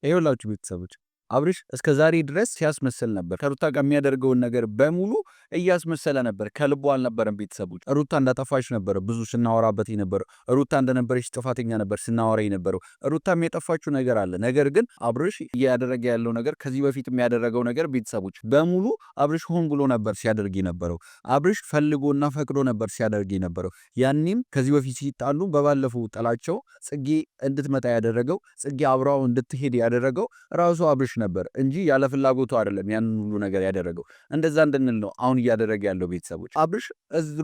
ይኸውላችሁ ቤተሰቦች አብርሽ እስከ ዛሬ ድረስ ሲያስመስል ነበር። ከሩታ ጋር የሚያደርገውን ነገር በሙሉ እያስመሰለ ነበር። ከልቡ አልነበረም። ቤተሰቦች ሩታ እንዳጠፋች ነበር ብዙ ስናወራበት የነበረው። ሩታ እንደነበረች ጥፋተኛ ነበር ስናወራ የነበረው። ሩታም የጠፋችው ነገር አለ። ነገር ግን አብርሽ እያደረገ ያለው ነገር ከዚህ በፊት የሚያደረገው ነገር ቤተሰቦች በሙሉ አብርሽ ሆን ብሎ ነበር ሲያደርግ የነበረው። አብርሽ ፈልጎና ፈቅዶ ነበር ሲያደርግ የነበረው። ያኔም ከዚህ በፊት ሲጣሉ በባለፈው ጥላቸው ጽጌ እንድትመጣ ያደረገው ጽጌ አብራው እንድትሄድ ያደረገው ራሱ አብርሽ ነበር እንጂ ያለ ፍላጎቱ አይደለም ያን ሁሉ ነገር ያደረገው። እንደዛ እንድንል ነው አሁን እያደረገ ያለው ቤተሰቦች። አብርሽ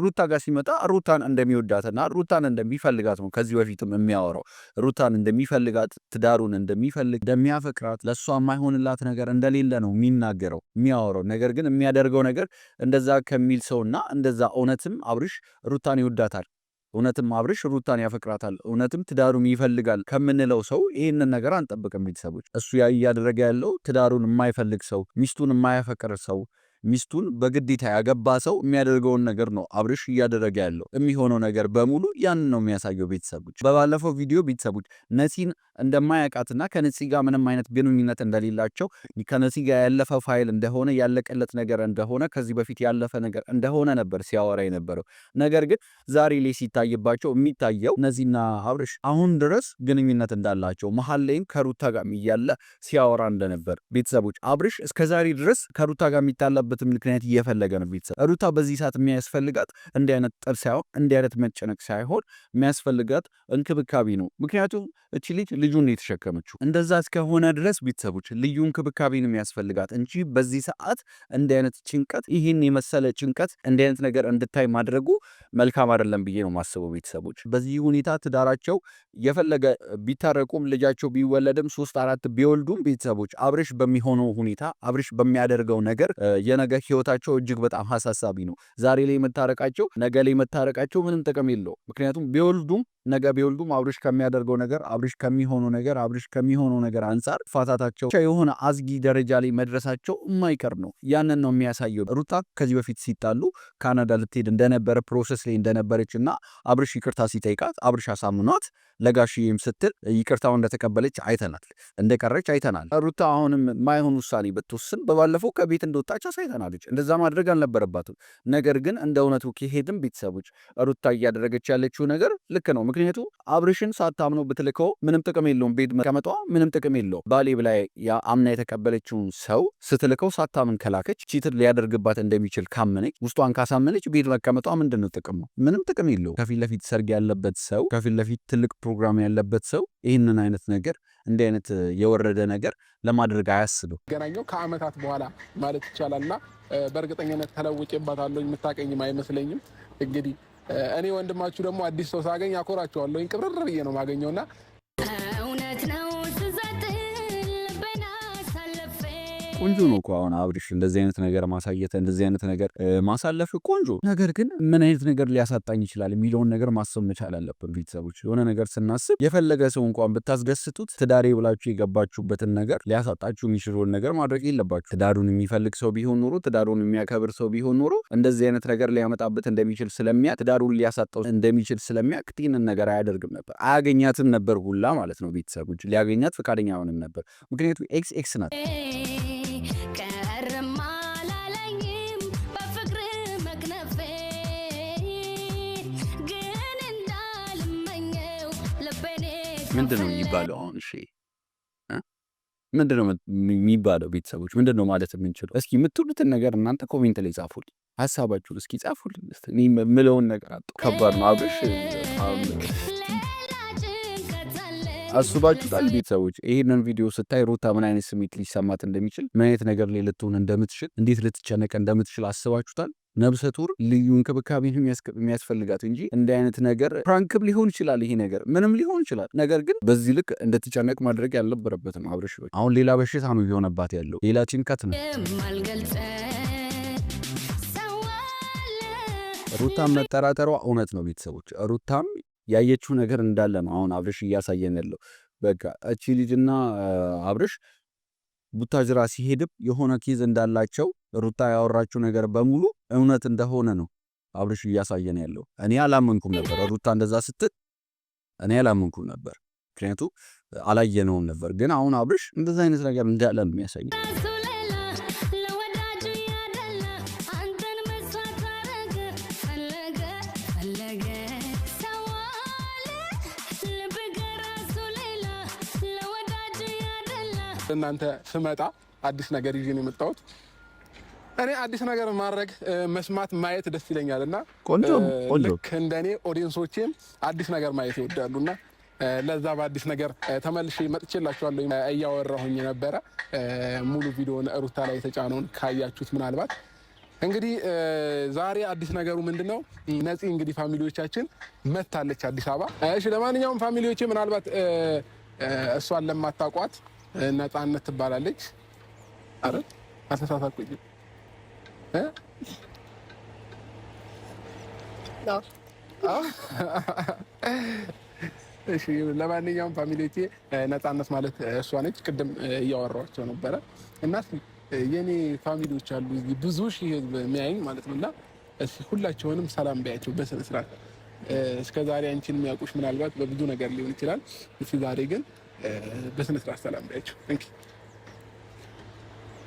ሩታ ጋር ሲመጣ ሩታን እንደሚወዳትና ሩታን እንደሚፈልጋት ነው ከዚህ በፊትም የሚያወራው። ሩታን እንደሚፈልጋት፣ ትዳሩን እንደሚፈልግ፣ እንደሚያፈቅራት፣ ለእሷ የማይሆንላት ነገር እንደሌለ ነው የሚናገረው የሚያወራው። ነገር ግን የሚያደርገው ነገር እንደዛ ከሚል ሰውና እንደዛ እውነትም አብርሽ ሩታን ይወዳታል፣ እውነትም አብርሽ ሩታን ያፈቅራታል፣ እውነትም ትዳሩን ይፈልጋል ከምንለው ሰው ይህንን ነገር አንጠብቅም ቤተሰቦች። እሱ እያደረገ ያለው ትዳሩን የማይፈልግ ሰው፣ ሚስቱን የማያፈቅር ሰው፣ ሚስቱን በግዴታ ያገባ ሰው የሚያደርገውን ነገር ነው አብርሽ እያደረገ ያለው። የሚሆነው ነገር በሙሉ ያንን ነው የሚያሳየው ቤተሰቦች። በባለፈው ቪዲዮ ቤተሰቦች ነፂን እንደማያውቃትና ከነፂ ጋር ምንም አይነት ግንኙነት እንደሌላቸው፣ ከነፂ ጋር ያለፈ ፋይል እንደሆነ፣ ያለቀለት ነገር እንደሆነ፣ ከዚህ በፊት ያለፈ ነገር እንደሆነ ነበር ሲያወራ የነበረው። ነገር ግን ዛሬ ላይ ሲታይባቸው የሚታየው ነፂና አብርሽ አሁን ድረስ ግንኙነት እንዳላቸው፣ መሀል ላይም ከሩታ ጋር እያለ ሲያወራ እንደነበር ቤተሰቦች። አብርሽ እስከዛሬ ድረስ ከሩታ ጋር የሚጣላበት ምክንያት እየፈለገ ነው ቤተሰብ። ሩታ በዚህ ሰዓት የሚያስፈልጋት እንዲህ አይነት ጠብ ሳይሆን እንዲህ አይነት መጨነቅ ሳይሆን የሚያስፈልጋት እንክብካቤ ነው። ምክንያቱም እቺ ልጅ ልጁን የተሸከመችው እንደዛ እስከሆነ ድረስ ቤተሰቦች ልዩ እንክብካቤ ነው የሚያስፈልጋት እንጂ በዚህ ሰዓት እንዲህ አይነት ጭንቀት፣ ይህን የመሰለ ጭንቀት፣ እንዲህ አይነት ነገር እንድታይ ማድረጉ መልካም አይደለም ብዬ ነው ማስበው ቤተሰቦች። በዚህ ሁኔታ ትዳራቸው የፈለገ ቢታረቁም ልጃቸው ቢወለድም 3-4 ቢወልዱም ቤተሰቦች አብርሽ በሚሆነው ሁኔታ አብርሽ በሚያደርገው ነገር የነገ ህይወታቸው እጅግ በጣም አሳሳቢ ነው። ዛሬ ላይ መታረቃቸው ነገ ላይ መታረቃቸው ምንም ጥቅም የለው። ምክንያቱም ቢወልዱም ነገ ቢወልዱም አብርሽ ከሚያደርገው ነገር አብርሽ ከሚሆነው ነገር አንጻር ፋታታቸው የሆነ አዝጊ ደረጃ ላይ መድረሳቸው የማይቀር ነው። ያንን ነው የሚያሳየው። ሩታ ከዚህ በፊት ሲጣሉ ካናዳ ልትሄድ እንደነበረ ፕሮሰስ ላይ እንደነበረች እና አብርሽ ይቅርታ ሲጠይቃት አብርሽ አሳምኗት ለጋሽዬም ስትል ይቅርታው እንደተቀበለች አይተናል፣ እንደቀረች አይተናል። ሩታ አሁንም ማይሆን ውሳኔ ብትወስን በባለፈው ከቤት እንደወጣች አሳይተናለች። እንደዛ ማድረግ አልነበረባትም። ነገር ግን እንደ እውነቱ ከሄድም ቤተሰቦች ሩታ እያደረገች ያለችው ነገር ልክ ነው። ምክንያቱም አብርሽን ሳታምነው ብትልከው ምንም ጥቅም የለውም። ቤት መቀመጧ ምንም ጥቅም የለውም። ባሌ ብላ አምና የተቀበለችውን ሰው ስትልከው ሳታምን ከላከች ቺትር ሊያደርግባት እንደሚችል ካመነች፣ ውስጧን ካሳመነች ቤት መቀመጧ ምንድን ነው ጥቅም ነው? ምንም ጥቅም የለውም። ከፊት ለፊት ሰርግ ያለበት ሰው፣ ከፊት ለፊት ትልቅ ፕሮግራም ያለበት ሰው ይህንን አይነት ነገር እንዲህ አይነት የወረደ ነገር ለማድረግ አያስብም። ገናኘው ከአመታት በኋላ ማለት ይቻላልና በእርግጠኝነት ተለውጬባታለሁ። የምታቀኝም አይመስለኝም። እንግዲህ እኔ ወንድማችሁ ደግሞ አዲስ ሰው ሳገኝ አኮራችኋለሁ። ቅብርር ብዬ ነው ማገኘውና እውነት ነው ቆንጆ ነው እኮ አሁን አብርሽ እንደዚህ አይነት ነገር ማሳየት፣ እንደዚህ አይነት ነገር ማሳለፍ ቆንጆ። ነገር ግን ምን አይነት ነገር ሊያሳጣኝ ይችላል የሚለውን ነገር ማሰብ መቻል አለብን ቤተሰቦች። የሆነ ነገር ስናስብ የፈለገ ሰው እንኳን ብታስደስቱት ትዳሬ ብላችሁ የገባችሁበትን ነገር ሊያሳጣችሁ የሚችለውን ነገር ማድረግ የለባችሁ። ትዳሩን የሚፈልግ ሰው ቢሆን ኖሮ፣ ትዳሩን የሚያከብር ሰው ቢሆን ኖሮ እንደዚህ አይነት ነገር ሊያመጣበት እንደሚችል ስለሚያውቅ፣ ትዳሩን ሊያሳጣው እንደሚችል ስለሚያውቅ ይህንን ነገር አያደርግም ነበር፣ አያገኛትም ነበር ሁላ ማለት ነው ቤተሰቦች። ሊያገኛት ፈቃደኛ ሆንም ነበር። ምክንያቱም ኤክስ ናት። ምንድነው የሚባለው አሁን? እሺ ምንድነው የሚባለው ቤተሰቦች? ምንድነው ማለት የምንችለው? እስኪ የምትሉትን ነገር እናንተ ኮሜንት ላይ ጻፉልኝ፣ ሀሳባችሁን እስኪ ጻፉልኝ። እኔ የምለውን ነገር አጣሁ። ከባድ ነው አብርሽ። አስባችሁታል ቤተሰቦች? ይሄንን ቪዲዮ ስታይ ሩታ ምን አይነት ስሜት ሊሰማት እንደሚችል፣ ምን አይነት ነገር ላይ ልትሆን እንደምትችል፣ እንዴት ልትጨነቅ እንደምትችል አስባችሁታል? ነብሰ ጡር ልዩ እንክብካቤ የሚያስፈልጋት እንጂ እንዲህ አይነት ነገር ፕራንክም ሊሆን ይችላል፣ ይሄ ነገር ምንም ሊሆን ይችላል። ነገር ግን በዚህ ልክ እንድትጨነቅ ማድረግ ያልነበረበትም አብርሽ። አሁን ሌላ በሽታ ነው እየሆነባት ያለው፣ ሌላ ጭንቀት ነው። ሩታም መጠራጠሯ እውነት ነው ቤተሰቦች። ሩታም ያየችው ነገር እንዳለ ነው አሁን አብርሽ እያሳየን ያለው። በቃ እቺ ልጅና አብርሽ ቡታጅራ ሲሄድም የሆነ ኬዝ እንዳላቸው ሩታ ያወራችው ነገር በሙሉ እውነት እንደሆነ ነው አብርሽ እያሳየን ያለው። እኔ አላመንኩም ነበር ሩታ እንደዛ ስትል፣ እኔ አላመንኩም ነበር። ምክንያቱም አላየነውም ነበር። ግን አሁን አብርሽ እንደዛ አይነት ነገር እንዳለ የሚያሳይ እናንተ ስመጣ አዲስ ነገር ይዤ ነው የመጣሁት። እኔ አዲስ ነገር ማድረግ መስማት ማየት ደስ ይለኛልና ቆንጆ ልክ እንደኔ ኦዲየንሶቼም አዲስ ነገር ማየት ይወዳሉና ለዛ በአዲስ ነገር ተመልሼ መጥቼላችኋለሁ። እያወራሁኝ ነበረ ሙሉ ቪዲዮውን ሩታ ላይ የተጫነውን ካያችሁት ምናልባት እንግዲህ ዛሬ አዲስ ነገሩ ምንድነው? ነፂ እንግዲህ ፋሚሊዎቻችን መታለች አዲስ አበባ። እሺ ለማንኛውም ፋሚሊዎቼ ምናልባት እሷን ለማታውቋት ነፃነት ትባላለች። አረ አተሳሳትኩኝ እሺ ለማንኛውም ፋሚሊዎቼ ነፃነት ማለት እሷ ነች። ቅድም እያወራኋቸው ነበረ እና የኔ ፋሚሊዎች አሉ ብዙ ሺህ ህዝብ የሚያዩኝ ማለት ነውና እስኪ ሁላቸውንም ሰላም በያቸው በስነ ስርዓት። እስከ ዛሬ አንቺን የሚያውቁሽ ምናልባት በብዙ ነገር ሊሆን ይችላል። እስኪ ዛሬ ግን በስነ ስርዓት ሰላም በያቸው።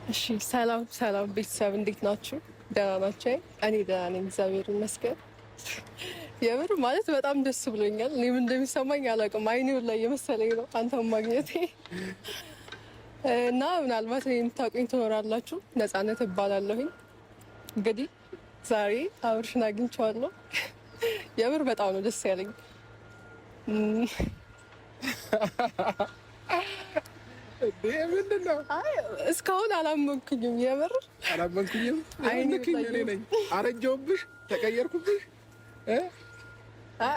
እሺ ሰላም ሰላም ቤተሰብ እንዴት ናችሁ? ደህና ናቸው? እኔ ደህና ነኝ እግዚአብሔር ይመስገን። የምር ማለት በጣም ደስ ብሎኛል። እኔም እንደሚሰማኝ አላውቅም። አይኔው ላይ የመሰለኝ ነው አንተም ማግኘቴ እና ምናልባት የምታውቁኝ ትኖራላችሁ። ነፃነት እባላለሁኝ። እንግዲህ ዛሬ አብርሽን አግኝቼዋለሁ። የምር በጣም ነው ደስ ያለኝ። ምንድን ነው? እስካሁን አላመንኩኝም። የምር አላመንኩኝም። አረጀሁብሽ፣ ተቀየርኩብሽ።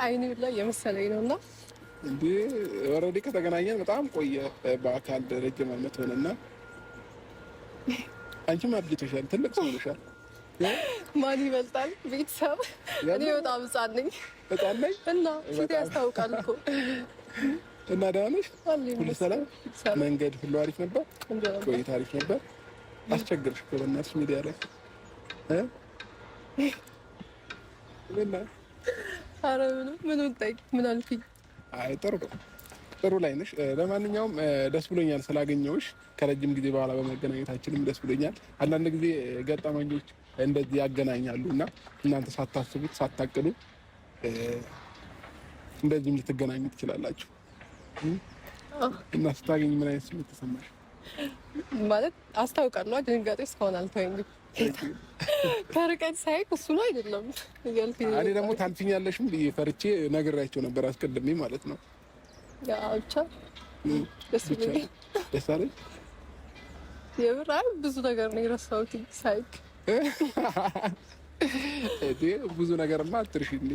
አይኔው ላይ የመሰለኝ ነው እና እንዴ ኦልሬዲ ከተገናኘን በጣም ቆየ። በአካል ረጅም ዓመት ሆነና አንቺም አርጅተሻል፣ ትልቅ ሰው ሆነሻል። ማን ይበልጣል? ቤተሰብ እኔ በጣም ሕፃን ነኝ። ሕፃን ነኝ እና ፊት ያስታውቃል እኮ። እና ደህና ነሽ? ሁሉ ሰላም? መንገድ ሁሉ አሪፍ ነበር? ቆይታ አሪፍ ነበር? አስቸግርሽ እኮ በእናትሽ ሚዲያ ላይ ኧረ ምን አልኩኝ? አይ ጥሩ ላይ ነሽ። ለማንኛውም ደስ ብሎኛል ስላገኘሁሽ። ከረጅም ጊዜ በኋላ በመገናኘታችንም ደስ ብሎኛል። አንዳንድ ጊዜ ገጠመኞች እንደዚህ ያገናኛሉ እና እናንተ ሳታስቡት ሳታቅዱ እንደዚህም ልትገናኙ ትችላላችሁ። እና ስታገኝ ምን አይነት ስሜት ተሰማሽ? ማለት አስታውቃለሁ። ድንጋጤ እስካሁን አልተወኝም። ከርቀት ሳይክ እሱ ነው አይደለም እያልኩኝ እኔ ደግሞ ታልፊኛለሽም ብዬ ፈርቼ ነግሬያቸው ነበር አስቀድሜ ማለት ነው። ብቻ ደስ አለኝ። የምር ብዙ ነገር ነው የረሳሁት ሳይክ። ብዙ ነገርማ አትርሺ እንዴ!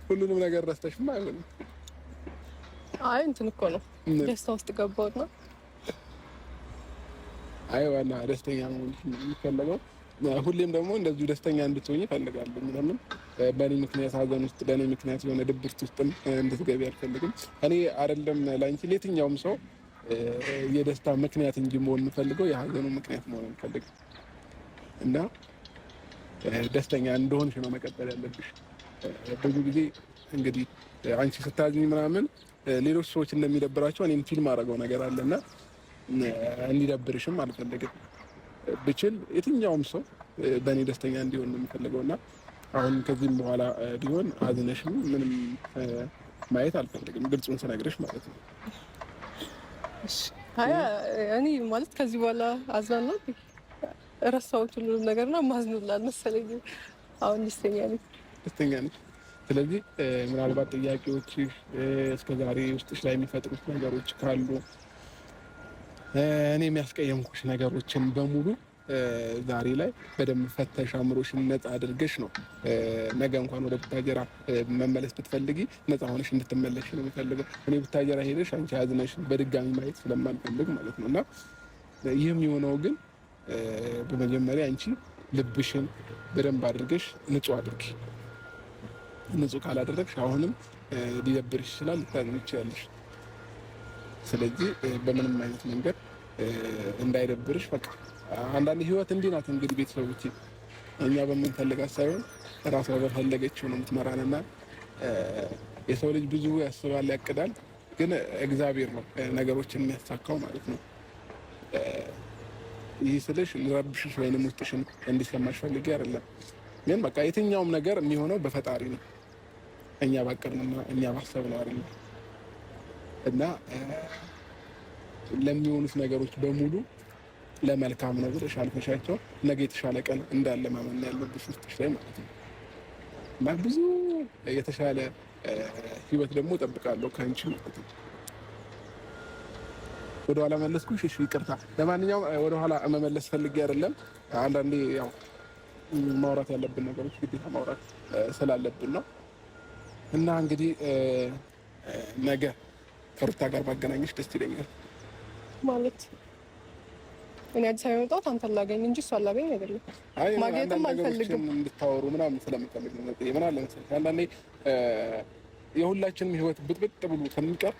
ሁሉንም ነገር ረስተሽማ አይሆንም። አይ እንትን እኮ ነው ደስታ ውስጥ ገባሁና አይ ዋና ደስተኛ መሆን የሚፈለገው ሁሌም ደግሞ እንደዚሁ ደስተኛ እንድትሆኝ እፈልጋለሁ። ለምን በእኔ ምክንያት ሀዘን ውስጥ በእኔ ምክንያት የሆነ ድብርት ውስጥም እንድትገቢ አልፈልግም። እኔ አይደለም ለአንቺ ለየትኛውም ሰው የደስታ ምክንያት እንጂ መሆን የምፈልገው የሀዘኑ ምክንያት መሆን አልፈልግም። እና ደስተኛ እንደሆንሽ ነው መቀጠል ያለብሽ። ብዙ ጊዜ እንግዲህ አንቺ ስታዝኝ ምናምን ሌሎች ሰዎች እንደሚደብራቸው እኔም ፊልም አደረገው ነገር አለና እንዲደብርሽም አልፈልግም። ብችል የትኛውም ሰው በእኔ ደስተኛ እንዲሆን ነው የምፈልገው እና አሁን ከዚህም በኋላ ቢሆን አዝነሽም ምንም ማየት አልፈልግም። ግልጹን ስነግርሽ ማለት ነው። እኔ ማለት ከዚህ በኋላ አዝናለሁ እረሳሁት ሁሉንም ነገርና ማዝኑላል መሰለኝ። አሁን ደስተኛ ነኝ። ስለዚህ ምናልባት ጥያቄዎች እስከዛሬ ውስጥሽ ላይ የሚፈጥሩት ነገሮች ካሉ እኔ የሚያስቀየምኩሽ ነገሮችን በሙሉ ዛሬ ላይ በደንብ ፈተሽ አእምሮሽን ነፃ አድርገሽ ነው ነገ እንኳን ወደ ቡታጀራ መመለስ ብትፈልጊ ነፃ ሆነሽ እንድትመለሽ ነው የሚፈልገው። እኔ ቡታጀራ ሄደሽ አንቺ ያዝነሽ በድጋሚ ማየት ስለማልፈልግ ማለት ነው። እና ይህም የሆነው ግን በመጀመሪያ አንቺ ልብሽን በደንብ አድርገሽ ንጹህ አድርጊ። ንጹህ ካላደረግሽ አሁንም ሊደብርሽ ይችላል፣ ልታዝኝ ትችያለሽ። ስለዚህ በምንም አይነት መንገድ እንዳይደብርሽ በቃ አንዳንድ ህይወት እንዲህ ናት። እንግዲህ ቤተሰቦች እኛ በምንፈልጋት ሳይሆን ራሷ በፈለገችው ነው የምትመራንና የሰው ልጅ ብዙ ያስባል ያቅዳል፣ ግን እግዚአብሔር ነው ነገሮችን የሚያሳካው ማለት ነው። ይህ ስልሽ ልረብሽሽ ወይንም ውስጥሽን እንዲሰማሽ ፈልጌ አይደለም። ግን በቃ የትኛውም ነገር የሚሆነው በፈጣሪ ነው፣ እኛ ባቀድንና እኛ ባሰብነው አይደለም። እና ለሚሆኑት ነገሮች በሙሉ ለመልካም ነው ብለሽ አልፈሻቸው ነገ የተሻለ ቀን እንዳለ ማመን ያለብሽ ውስጥሽ ላይ ማለት ነው። እና ብዙ የተሻለ ህይወት ደግሞ እጠብቃለሁ ከአንቺ ማለት ነው። ወደኋላ መለስኩሽ፣ እሺ ይቅርታ። ለማንኛውም ወደኋላ መመለስ ፈልጌ አይደለም። አንዳንዴ ያው ማውራት ያለብን ነገሮች ግዴታ ማውራት ስላለብን ነው። እና እንግዲህ ነገ ከሩታ ጋር ባገናኘሽ ደስ ይለኛል። ማለት እኔ አዲስ አበባ መጣሁት አንተን ላገኝ እንጂ እሷን ላገኝ አይደለም። ማግኘትም አልፈልግም። እንድታወሩ ምናምን ስለምፈልግ ነው። ምን አለ መሰለኝ አንዳንዴ የሁላችንም ህይወት ብጥብጥ ብሎ ከሚቀር